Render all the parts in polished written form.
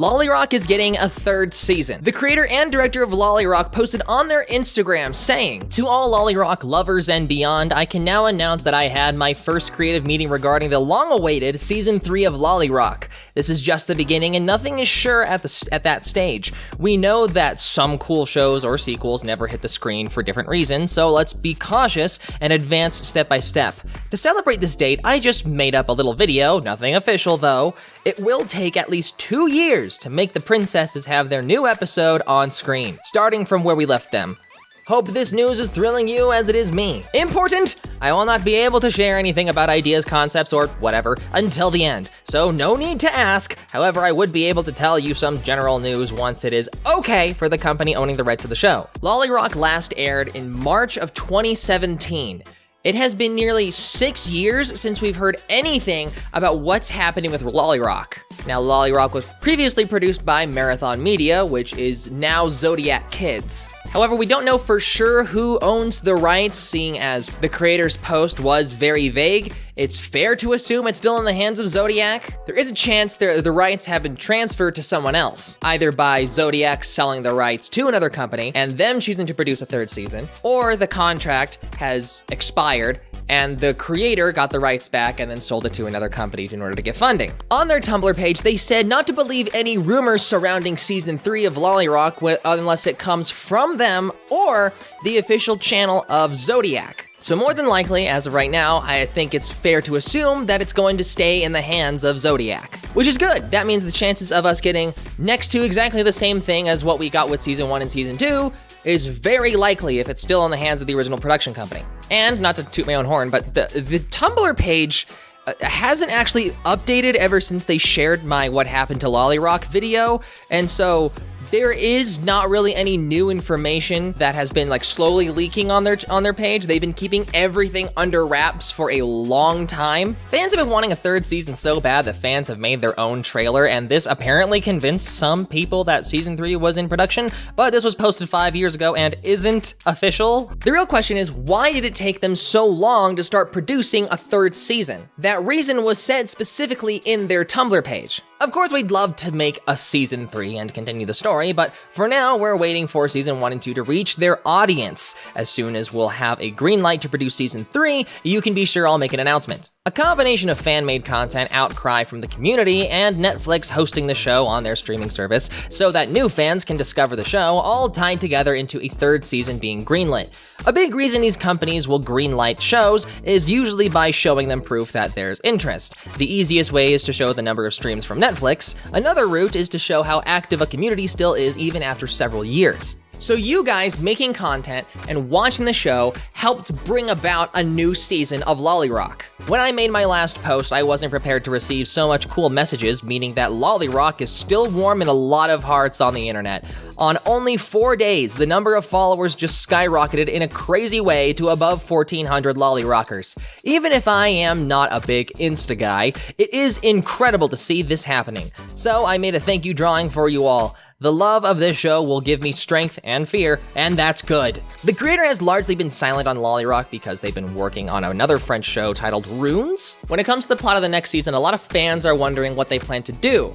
LoliRock is getting a third season. The creator and director of LoliRock posted on their Instagram saying, "To all LoliRock lovers and beyond, I can now announce that I had my first creative meeting regarding the long-awaited Season 3 of LoliRock. This is just the beginning and nothing is sure at that stage. We know that some cool shows or sequels never hit the screen for different reasons, so let's be cautious and advance step by step. To celebrate this date, I just made up a little video, nothing official though. It will take at least 2 years to make the princesses have their new episode on screen, starting from where we left them. Hope this news is thrilling you as it is me. Important! I will not be able to share anything about ideas, concepts, or whatever until the end, so no need to ask. However, I would be able to tell you some general news once it is okay for the company owning the rights to the show." LoliRock last aired in March of 2017. It has been nearly 6 years since we've heard anything about what's happening with LoliRock. Now, LoliRock was previously produced by Marathon Media, which is now Zodiac Kids. However, we don't know for sure who owns the rights, seeing as the creator's post was very vague. It's fair to assume it's still in the hands of Zodiac. There is a chance the rights have been transferred to someone else, either by Zodiac selling the rights to another company and them choosing to produce a third season, or the contract has expired and the creator got the rights back and then sold it to another company in order to get funding. On their Tumblr page, they said not to believe any rumors surrounding Season 3 of LoliRock unless it comes from them or the official channel of Zodiac. So more than likely, as of right now, I think it's fair to assume that it's going to stay in the hands of Zodiac, which is good. That means the chances of us getting next to exactly the same thing as what we got with Season 1 and Season 2 is very likely if it's still in the hands of the original production company. And not to toot my own horn, but the Tumblr page hasn't actually updated ever since they shared my What Happened to LoliRock video, and so there is not really any new information that has been like slowly leaking on their page. They've been keeping everything under wraps for a long time. Fans have been wanting a third season so bad that fans have made their own trailer, and this apparently convinced some people that Season 3 was in production, but this was posted 5 years ago and isn't official. The real question is, why did it take them so long to start producing a third season? That reason was said specifically in their Tumblr page. Of course, we'd love to make a Season 3 and continue the story, but for now, we're waiting for Season 1 and 2 to reach their audience. As soon as we'll have a green light to produce Season 3, you can be sure I'll make an announcement. A combination of fan-made content, outcry from the community, and Netflix hosting the show on their streaming service so that new fans can discover the show, all tied together into a third season being greenlit. A big reason these companies will greenlight shows is usually by showing them proof that there's interest. The easiest way is to show the number of streams from Netflix. Another route is to show how active a community still is even after several years. So you guys making content and watching the show helped bring about a new season of LoliRock. When I made my last post, I wasn't prepared to receive so much cool messages, meaning that LoliRock is still warm in a lot of hearts on the internet. On only 4 days, the number of followers just skyrocketed in a crazy way to above 1,400 LoliRockers. Even if I am not a big Insta guy, it is incredible to see this happening. So I made a thank you drawing for you all. The love of this show will give me strength and fear, and that's good. The creator has largely been silent on LoliRock because they've been working on another French show titled Runes. When it comes to the plot of the next season, a lot of fans are wondering what they plan to do.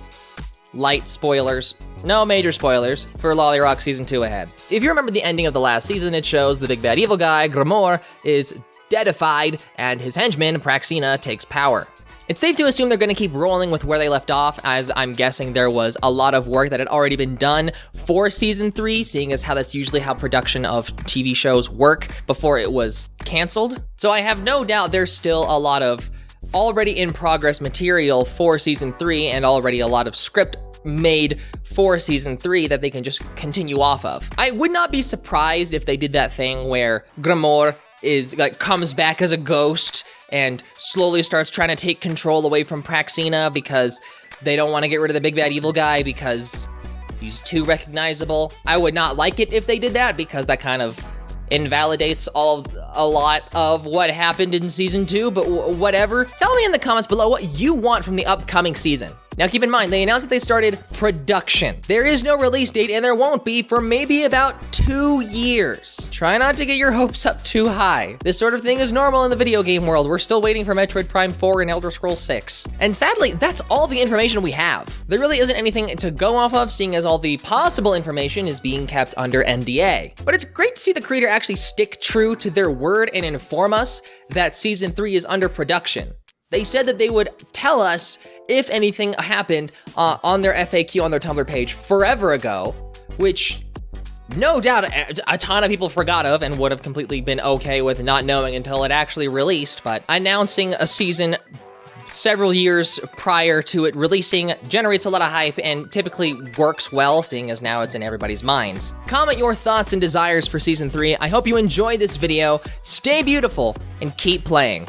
Light spoilers. No major spoilers for LoliRock Season 2 ahead. If you remember the ending of the last season, it shows the big bad evil guy, Grimoire, is deadified, and his henchman, Praxina, takes power. It's safe to assume they're going to keep rolling with where they left off, as I'm guessing there was a lot of work that had already been done for Season 3, seeing as how that's usually how production of TV shows work before it was canceled. So I have no doubt there's still a lot of already in progress material for Season 3 and already a lot of script made for Season 3 that they can just continue off of. I would not be surprised if they did that thing where Grimoire comes back as a ghost and slowly starts trying to take control away from Praxina because they don't want to get rid of the big bad evil guy because he's too recognizable. I would not like it if they did that because that kind of invalidates a lot of what happened in Season 2, but whatever. Tell me in the comments below what you want from the upcoming season. Now keep in mind, they announced that they started production. There is no release date and there won't be for maybe about 2 years. Try not to get your hopes up too high. This sort of thing is normal in the video game world. We're still waiting for Metroid Prime 4 and Elder Scrolls 6. And sadly, that's all the information we have. There really isn't anything to go off of, seeing as all the possible information is being kept under NDA. But it's great to see the creator actually stick true to their word and inform us that Season 3 is under production. They said that they would tell us if anything happened on their FAQ on their Tumblr page forever ago, which no doubt a ton of people forgot of and would have completely been okay with not knowing until it actually released. But announcing a season several years prior to it releasing generates a lot of hype and typically works well, seeing as now it's in everybody's minds. Comment your thoughts and desires for Season 3. I hope you enjoyed this video. Stay beautiful and keep playing.